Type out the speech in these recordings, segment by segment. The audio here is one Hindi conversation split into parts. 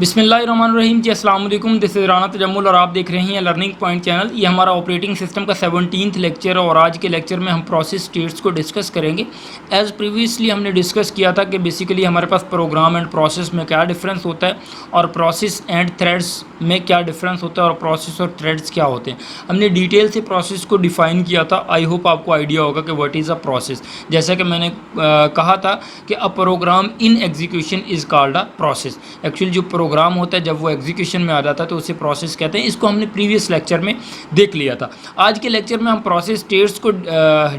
बिस्मिल्लाहिर्रहमानिर्रहीम जी, अस्सलाम वालेकुम। दिस इज़ राना तजम्मुल और आप देख रहे हैं लर्निंग पॉइंट चैनल। ये हमारा ऑपरेटिंग सिस्टम का 17th लेक्चर है और आज के लेक्चर में हम प्रोसेस स्टेट्स को डिस्कस करेंगे। एज़ प्रीवियसली हमने डिस्कस किया था कि बेसिकली हमारे पास प्रोग्राम एंड प्रोसेस में क्या डिफरेंस होता है और प्रोसेस एंड थ्रेड्स में क्या डिफरेंस होता है और प्रोसेस और थ्रेड्स क्या होते हैं। हमने डिटेल से प्रोसेस को डिफ़ाइन किया था। आई होप आपको आइडिया होगा कि व्हाट इज़ अ प्रोसेस। जैसा कि मैंने कहा था कि a program in execution is called a process. Actually जो प्रोग्राम होता है जब वो एग्जीक्यूशन में आ जाता है तो उसे प्रोसेस कहते हैं। इसको हमने प्रीवियस लेक्चर में देख लिया था। आज के लेक्चर में हम प्रोसेस स्टेट्स को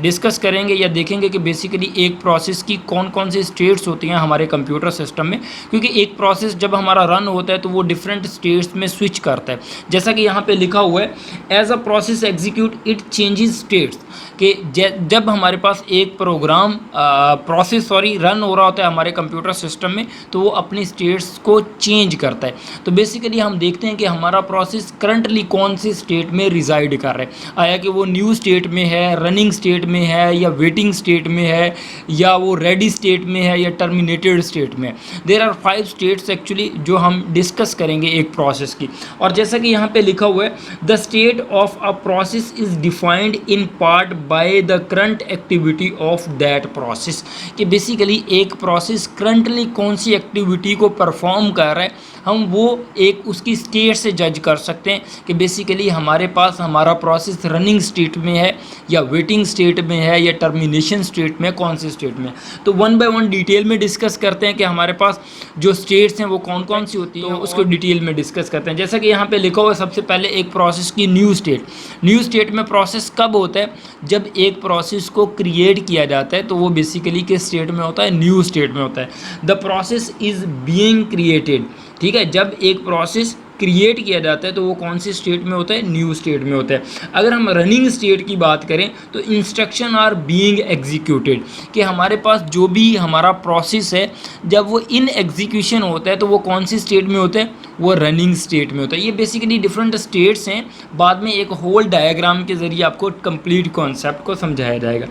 डिस्कस करेंगे या देखेंगे कि बेसिकली एक प्रोसेस की कौन कौन से स्टेट्स होती हैं हमारे कंप्यूटर सिस्टम में, क्योंकि एक प्रोसेस जब हमारा रन होता है तो वो डिफरेंट स्टेट्स में स्विच करता है। जैसा कि यहाँ पे लिखा हुआ है, as a process execute it changes states, कि जब हमारे पास एक प्रोग्राम रन हो रहा होता है हमारे कंप्यूटर सिस्टम में तो वो अपनी स्टेट्स को चेंज करता है। तो बेसिकली हम देखते हैं कि हमारा प्रोसेस करंटली कौन सी स्टेट में रिजाइड कर रहा है, आया कि वो न्यू स्टेट में है, रनिंग स्टेट में है, या वेटिंग स्टेट में है, या वो रेडी स्टेट में है, या टर्मिनेटेड स्टेट में है। देयर आर 5 स्टेट्स एक्चुअली जो हम डिस्कस करेंगे एक प्रोसेस की। और जैसा कि यहाँ पे लिखा हुआ है, the state of a process is defined in part by the current activity of that process, कि बेसिकली एक प्रोसेस करंटली कौन सी एक्टिविटी को परफॉर्म कर रहा है हम वो एक उसकी स्टेट से जज कर सकते हैं कि बेसिकली हमारे पास हमारा प्रोसेस रनिंग स्टेट में है या वेटिंग स्टेट में है या टर्मिनेशन स्टेट में, कौन सी स्टेट में। तो वन बाय वन डिटेल में डिस्कस करते हैं कि हमारे पास जो स्टेट्स हैं वो कौन कौन सी होती हैं, उसको डिटेल में डिस्कस करते हैं। जैसा कि यहाँ पे लिखा हुआ है, सबसे पहले एक प्रोसेस की न्यू स्टेट में प्रोसेस कब होता है, जब एक प्रोसेस को क्रिएट किया जाता है तो वो बेसिकली किस स्टेट में होता है, न्यू स्टेट में होता है। The process is being created, ठीक है, जब एक प्रोसेस क्रिएट किया जाता है तो वो कौन सी स्टेट में होता है, न्यू स्टेट में होता है। अगर हम रनिंग स्टेट की बात करें तो इंस्ट्रक्शन आर बीइंग एग्जीक्यूटेड, कि हमारे पास जो भी हमारा प्रोसेस है जब वो इन एग्जीक्यूशन होता है तो वो कौन सी स्टेट में होता है, वो रनिंग स्टेट में होता है। ये बेसिकली डिफरेंट स्टेट्स हैं, बाद में एक होल डायग्राम के ज़रिए आपको कंप्लीट कॉन्सेप्ट को समझाया जाएगा।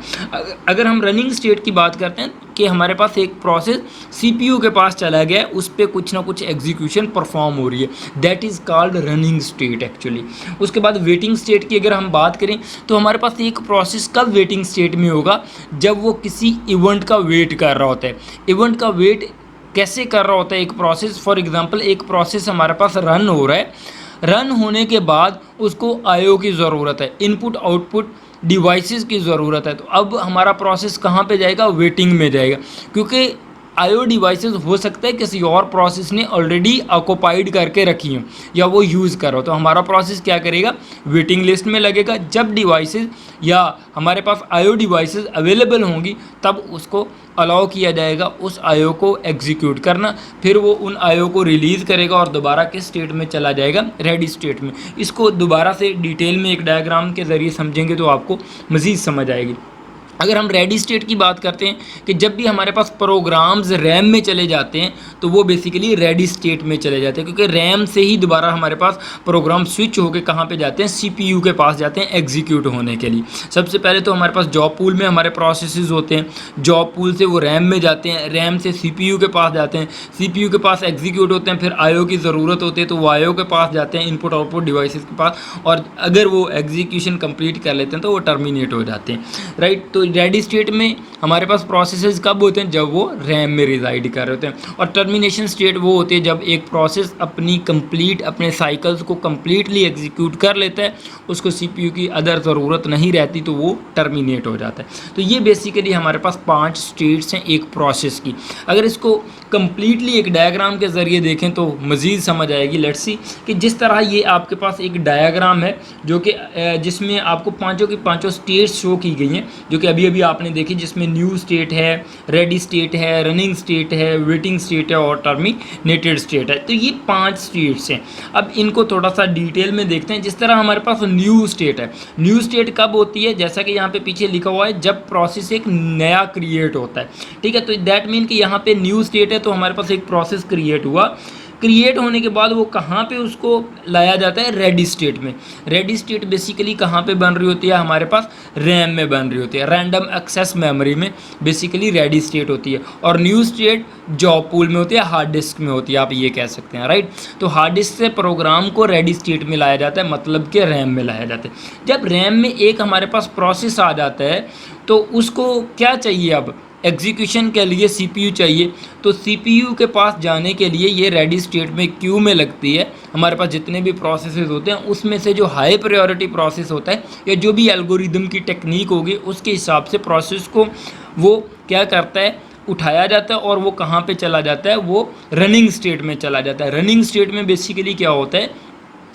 अगर हम रनिंग स्टेट की बात करते हैं कि हमारे पास एक प्रोसेस सीपीयू के पास चला गया, उस पर कुछ ना कुछ एग्जीक्यूशन परफॉर्म हो रही है, that is called running state actually. उसके बाद वेटिंग स्टेट की अगर हम बात करें तो हमारे पास एक प्रोसेस कब वेटिंग स्टेट में होगा, जब वो किसी इवेंट का वेट कर रहा होता है। इवेंट का वेट कैसे कर रहा होता है एक प्रोसेस, फॉर एग्जांपल एक प्रोसेस हमारे पास रन हो रहा है, रन होने के बाद उसको आईओ की ज़रूरत है, इनपुट आउटपुट डिवाइसेस की ज़रूरत है। तो अब हमारा प्रोसेस कहाँ पे जाएगा, वेटिंग में जाएगा, क्योंकि आईओ डिवाइसेस हो सकता है किसी और प्रोसेस ने ऑलरेडी ऑक्यूपाइड करके रखी हो या वो यूज़ करो, तो हमारा प्रोसेस क्या करेगा, वेटिंग लिस्ट में लगेगा। जब डिवाइसेस या हमारे पास आईओ डिवाइसेस अवेलेबल होंगी तब उसको अलाउ किया जाएगा उस आईओ को एग्जीक्यूट करना, फिर वो उन आईओ को रिलीज़ करेगा और दोबारा किस स्टेट में चला जाएगा, रेडी स्टेट में। इसको दोबारा से डिटेल में एक डायग्राम के ज़रिए समझेंगे तो आपको मज़ीद समझ आएगी। अगर हम रेडी स्टेट की बात करते हैं कि जब भी हमारे पास प्रोग्राम्स रैम में चले जाते हैं तो वो बेसिकली रेडी स्टेट में चले जाते हैं, क्योंकि रैम से ही दोबारा हमारे पास प्रोग्राम स्विच होकर कहाँ पे जाते हैं, सीपीयू के पास जाते हैं एग्जीक्यूट होने के लिए। सबसे पहले तो हमारे पास जॉब पूल में हमारे प्रोसेसेस होते हैं, जॉब पूल से वो रैम में जाते हैं, रैम से सीपीयू के पास जाते हैं, सीपीयू के पास एग्जीक्यूट होते हैं, फिर आईओ की ज़रूरत होती है तो वो आईओ के पास जाते हैं, इनपुट आउटपुट डिवाइसेस के पास, और अगर वो एग्जीक्यूशन कंप्लीट कर लेते हैं तो वो टर्मिनेट हो जाते हैं, राइट। तो रेडी स्टेट में हमारे पास प्रोसेसेस कब होते हैं, जब वो रैम में रिजाइड कर रहे होते हैं। और टर्मिनेशन स्टेट वो होती है जब एक प्रोसेस अपने साइकिल्स को कंप्लीटली एग्जीक्यूट कर लेता है, उसको सीपीयू की अदर ज़रूरत नहीं रहती तो वो टर्मिनेट हो जाता है। तो ये बेसिकली हमारे पास 5 स्टेट्स हैं एक प्रोसेस की। अगर इसको कंप्लीटली एक डायग्राम के ज़रिए देखें तो मज़ीद समझ आएगी। लेट्स सी कि जिस तरह ये आपके पास एक डायग्राम है जो कि जिसमें आपको पाँचों की पाँचों स्टेट्स शो की गई हैं, जो कि अभी अभी आपने देखी, जिसमें न्यू स्टेट है, रेडी स्टेट है, रनिंग स्टेट है, वेटिंग स्टेट है और टर्मिनेटेड स्टेट है। तो ये 5 स्टेट्स हैं। अब इनको थोड़ा सा डिटेल में देखते हैं। जिस तरह हमारे पास न्यू स्टेट है, न्यू स्टेट कब होती है, जैसा कि यहाँ पे पीछे लिखा हुआ है, जब प्रोसेस एक नया क्रिएट होता है, ठीक है। तो दैट मीन कि यहाँ पे न्यू स्टेट है तो हमारे पास एक प्रोसेस क्रिएट हुआ, क्रिएट होने के बाद वो कहाँ पे उसको लाया जाता है, रेडी स्टेट में। रेडी स्टेट बेसिकली कहाँ पे बन रही होती है, हमारे पास रैम में बन रही होती है, रैंडम एक्सेस मेमोरी में बेसिकली रेडी स्टेट होती है। और न्यू स्टेट जॉब पूल में होती है, हार्ड डिस्क में होती है, आप ये कह सकते हैं, राइट। तो हार्ड डिस्क से प्रोग्राम को रेडी स्टेट में लाया जाता है, मतलब कि रैम में लाया जाता है। जब रैम में एक हमारे पास प्रोसेस आ जाता है तो उसको क्या चाहिए, अब एग्जीक्यूशन के लिए सीपीयू चाहिए। तो सीपीयू के पास जाने के लिए ये रेडी स्टेट में क्यू में लगती है। हमारे पास जितने भी प्रोसेसेस होते हैं उसमें से जो हाई प्रायोरिटी प्रोसेस होता है या जो भी एल्गोरिदम की टेक्निक होगी उसके हिसाब से प्रोसेस को वो क्या करता है, उठाया जाता है और वो कहाँ पे चला जाता है, वो रनिंग स्टेट में चला जाता है। रनिंग स्टेट में बेसिकली क्या होता है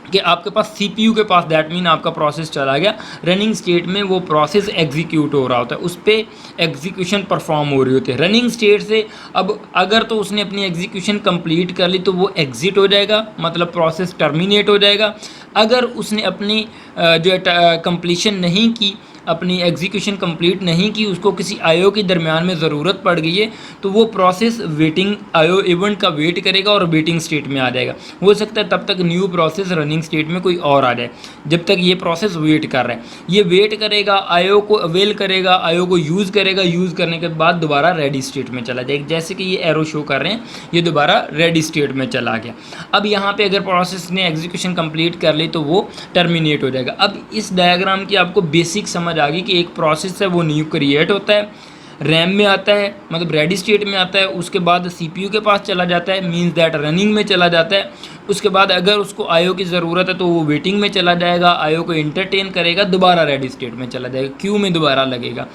कि आपके पास सीपीयू के पास, दैट मीन आपका प्रोसेस चला गया रनिंग स्टेट में, वो प्रोसेस एग्जीक्यूट हो रहा होता है, उस पर एग्जीक्यूशन परफॉर्म हो रही होती है रनिंग स्टेट से। अब अगर तो उसने अपनी एग्जीक्यूशन कंप्लीट कर ली तो वो एग्जिट हो जाएगा, मतलब प्रोसेस टर्मिनेट हो जाएगा। अगर उसने अपनी जो है कंप्लीशन नहीं की, अपनी एग्जीक्यूशन कंप्लीट नहीं की, उसको किसी आईओ के दरमियान में ज़रूरत पड़ गई है, तो वो प्रोसेस वेटिंग आईओ इवेंट का वेट करेगा और वेटिंग स्टेट में आ जाएगा। हो सकता है तब तक न्यू प्रोसेस रनिंग स्टेट में कोई और आ जाए, जब तक ये प्रोसेस वेट कर रहा है। ये वेट करेगा, आईओ को अवेल करेगा, आईओ को यूज़ करेगा, यूज़ करने के बाद दोबारा रेडी स्टेट में चला जाएगा। जैसे कि ये एरो शो कर रहे हैं, ये दोबारा रेडी स्टेट में चला गया। अब यहाँ पे अगर प्रोसेस ने एग्जीक्यूशन कंप्लीट कर ली तो वो टर्मिनेट हो जाएगा। अब इस डायग्राम की आपको बेसिक समझ आ गई कि एक प्रोसेस है वो न्यू क्रिएट होता है, रैम में आता है, मतलब रेडी स्टेट में आता है, उसके बाद सीपीयू के पास चला जाता है, मींस दैट रनिंग में चला जाता है। उसके बाद अगर उसको आईओ की ज़रूरत है तो वो वेटिंग में चला जाएगा, आईओ को एंटरटेन करेगा, दोबारा रेडी स्टेट में चला जाएगा, क्यू में दोबारा लगेगा।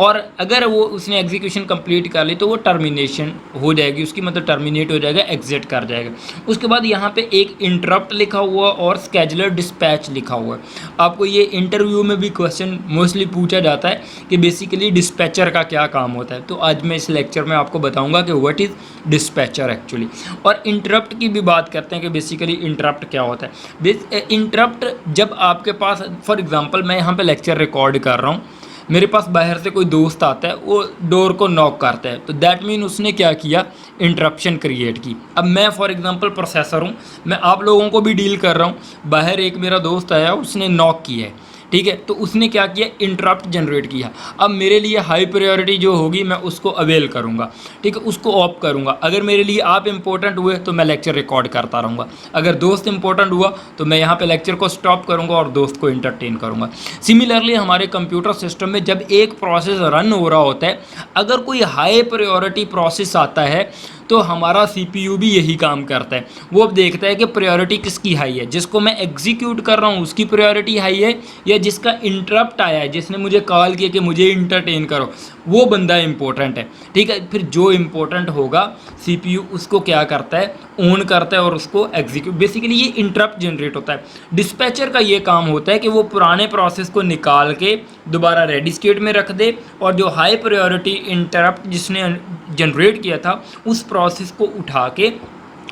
और अगर वो उसने एग्जीक्यूशन कंप्लीट कर ली तो वो टर्मिनेशन हो जाएगी उसकी, मतलब टर्मिनेट हो जाएगा, एग्जिट कर जाएगा। उसके बाद यहाँ पे एक इंटरप्ट लिखा हुआ और स्केजुलर डिस्पैच लिखा हुआ है। आपको ये इंटरव्यू में भी क्वेश्चन मोस्टली पूछा जाता है कि बेसिकली डिस्पैचर का क्या काम होता है। तो आज मैं इस लेक्चर में आपको बताऊँगा कि व्हाट इज़ डिस्पैचर एक्चुअली। और इंटरप्ट की भी बात करते हैं कि बेसिकली इंटरप्ट क्या होता है। इंटरप्ट जब आपके पास, फॉर एग्जांपल मैं यहाँ पे लेक्चर रिकॉर्ड कर रहा हूँ, मेरे पास बाहर से कोई दोस्त आता है, वो डोर को नॉक करता है, तो दैट मीन उसने क्या किया, इंटरप्शन क्रिएट की। अब मैं फॉर एग्जांपल प्रोसेसर हूँ, मैं आप लोगों को भी डील कर रहा हूँ, बाहर एक मेरा दोस्त आया, उसने नॉक किया है, ठीक है, तो उसने क्या किया, इंटरप्ट जनरेट किया। अब मेरे लिए हाई प्रायोरिटी जो होगी मैं उसको अवेल करूँगा, ठीक है, उसको ऑफ करूँगा। अगर मेरे लिए आप इंपॉर्टेंट हुए तो मैं लेक्चर रिकॉर्ड करता रहूँगा, अगर दोस्त इंपॉर्टेंट हुआ तो मैं यहाँ पे लेक्चर को स्टॉप करूँगा और दोस्त को इंटरटेन करूँगा। सिमिलरली हमारे कंप्यूटर सिस्टम में जब एक प्रोसेस रन हो रहा होता है, अगर कोई हाई प्रायोरिटी प्रोसेस आता है तो हमारा सीपीयू भी यही काम करता है। वो अब देखता है कि प्रायोरिटी किसकी हाई है, जिसको मैं एग्जीक्यूट कर रहा हूँ उसकी प्रायोरिटी हाई है, या जिसका इंटरप्ट आया है, जिसने मुझे कॉल किया कि मुझे इंटरटेन करो, वो बंदा इंपॉर्टेंट है, ठीक है। फिर जो इंपॉर्टेंट होगा सीपीयू उसको क्या करता है, ऑन करता है और उसको एग्जीक्यूट, बेसिकली ये इंटरप्ट जनरेट होता है। डिस्पैचर का ये काम होता है कि वो पुराने प्रोसेस को निकाल के दोबारा रेडी स्टेट में रख दे और जो हाई प्रायोरिटी इंटरप्ट जिसने जनरेट किया था उस प्रोसेस को उठा के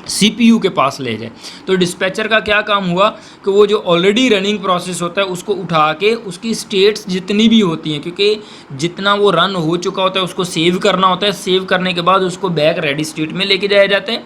सीपीयू के पास ले जाए। तो डिस्पैचर का क्या काम हुआ कि वो जो ऑलरेडी रनिंग प्रोसेस होता है उसको उठा के उसकी स्टेट्स जितनी भी होती हैं, क्योंकि जितना वो रन हो चुका होता है उसको सेव करना होता है, सेव करने के बाद उसको बैक रेडी स्टेट में लेके जाया जाता है,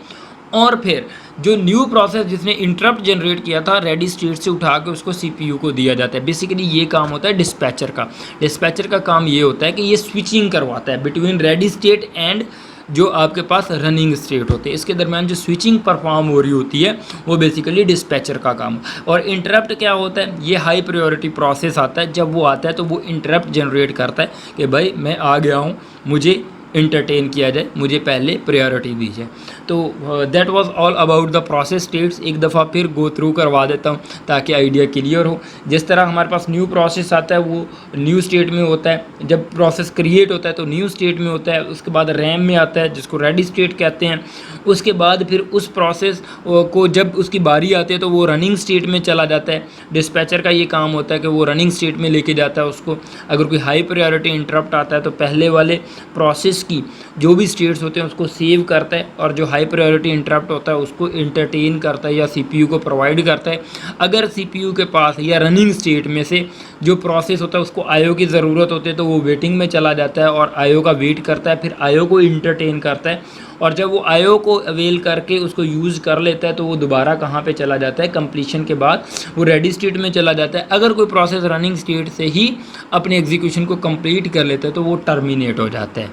और फिर जो न्यू प्रोसेस जिसने इंटरप्ट जनरेट किया था रेडी स्टेट से उठा के उसको सीपीयू को दिया जाता है। बेसिकली ये काम होता है डिस्पैचर का। डिस्पैचर का काम ये होता है कि ये स्विचिंग करवाता है बिटवीन रेडी स्टेट एंड जो आपके पास रनिंग स्टेट होते हैं, इसके दरमियान जो स्विचिंग परफॉर्म हो रही होती है वो बेसिकली डिस्पैचर का काम। और इंटरप्ट क्या होता है, ये हाई प्रायोरिटी प्रोसेस आता है, जब वो आता है तो वो इंटरप्ट जनरेट करता है कि भाई मैं आ गया हूँ, मुझे इंटरटेन किया जाए, मुझे पहले प्रायोरिटी दी जाए। तो that was all about the process states. एक दफ़ा फिर गो थ्रू करवा देता हूँ ताकि आइडिया क्लियर हो। जिस तरह हमारे पास न्यू प्रोसेस आता है वो न्यू स्टेट में होता है, जब प्रोसेस क्रिएट होता है तो न्यू स्टेट में होता है, उसके बाद रैम में आता है जिसको रेडी स्टेट कहते हैं, उसके बाद फिर उस प्रोसेस को जब उसकी बारी आती है तो वो रनिंग स्टेट में चला जाता है। डिस्पैचर का ये काम होता है कि वो रनिंग स्टेट में लेके जाता है उसको। अगर कोई हाई प्रायोरिटी इंटरप्ट आता है तो पहले वाले प्रोसेस की जो भी स्टेट्स होते हैं उसको सेव करता है, और जो हाई प्रायोरिटी इंटरप्ट होता है उसको इंटरटेन करता है या सीपीयू को प्रोवाइड करता है। अगर सीपीयू के पास या रनिंग स्टेट में से जो प्रोसेस होता है उसको आईओ की ज़रूरत होती है तो वो वेटिंग में चला जाता है और आईओ का वेट करता है, फिर आईओ को इंटरटेन करता है और जब वो आईओ को अवेल करके उसको यूज़ कर लेता है तो वो दोबारा कहाँ पे चला जाता है, कंप्लीशन के बाद वो रेडी स्टेट में चला जाता है। अगर कोई प्रोसेस रनिंग स्टेट से ही अपने एग्जीक्यूशन को कंप्लीट कर लेता है तो वो टर्मिनेट हो जाता है।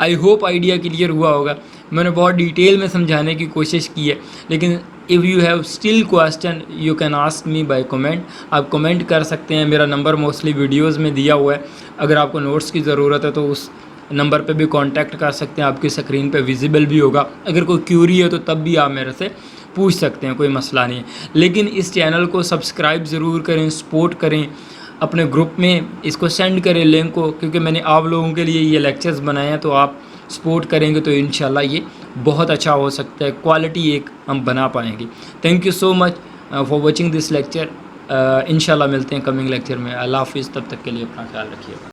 आई होप आइडिया क्लियर हुआ होगा। मैंने बहुत डिटेल में समझाने की कोशिश की है, लेकिन if you have still question you can ask me by comment. आप कमेंट कर सकते हैं, मेरा नंबर मोस्टली वीडियोस में दिया हुआ है। अगर आपको नोट्स की ज़रूरत है तो उस नंबर पे भी कांटेक्ट कर सकते हैं, आपकी स्क्रीन पे विजिबल भी होगा। अगर कोई क्यूरी है तो तब भी आप मेरे से पूछ सकते हैं, कोई मसला नहीं है। लेकिन इस चैनल को सब्सक्राइब ज़रूर करें, सपोर्ट करें, अपने ग्रुप में इसको सेंड करें लिंक को, क्योंकि मैंने आप लोगों के लिए ये लेक्चर्स बनाए हैं। तो आप सपोर्ट करेंगे तो इंशाल्लाह ये बहुत अच्छा हो सकता है, क्वालिटी एक हम बना पाएंगे। Thank you so much for watching this lecture. इंशाल्लाह मिलते हैं कमिंग लेक्चर में। अल्लाह हाफिज़, तब तक के लिए अपना ख्याल रखिएगा।